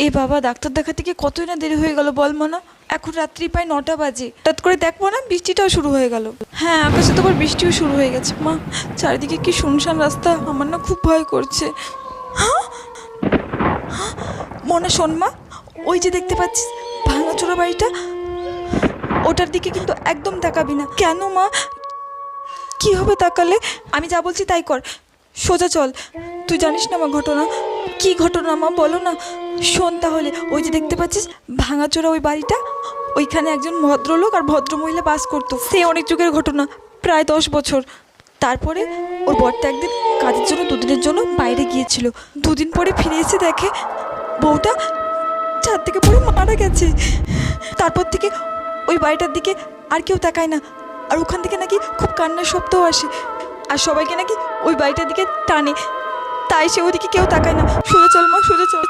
এ বাবা, ডাক্তার দেখাতে গিয়ে কতই না দেরি হয়ে গেল বল মনা। এখন রাত্রি প্রায় 9টা বাজে। হঠাৎ করে দেখবো না বৃষ্টিটাও শুরু হয়ে গেল। হ্যাঁ, আকাশে তো আবার বৃষ্টিও শুরু হয়ে গেছে। মা, চারিদিকে কি শুনশান রাস্তা, আমার না খুব ভয় করছে। হ্যাঁ, মনে শোন মা, ওই যে দেখতে পাচ্ছিস ভাঙাচোরা বাড়িটা, ওটার দিকে কিন্তু একদম তাকাবি না। কেন মা, কি হবে তাকালে? আমি যা বলছি তাই কর, সোজা চল। তুই জানিস না মা ঘটনা, কি ঘটনা মা বলো না। শোন তাহলে, ওই যে দেখতে পাচ্ছিস ভাঙাচোরা ওই বাড়িটা, ওইখানে একজন ভদ্রলোক আর ভদ্রমহিলা বাস করতো। সে অনেক যুগের ঘটনা, প্রায় 10 বছর। তারপরে ওর বরটা একদিন কাজের জন্য 2 দিনের জন্য বাইরে গিয়েছিল। 2 দিন পরে ফিরে এসে দেখে বউটা ছাদ থেকে পড়ে মারা গেছে। তারপর থেকে ওই বাড়িটার দিকে আর কেউ তাকায় না, আর ওখান থেকে নাকি খুব কান্নার শব্দও আসে, আর সবাইকে নাকি ওই বাড়িটার দিকে টানে। তাই সে ওদিকে কেউ তাকায় না। সোজা চল মা, সোজা চল।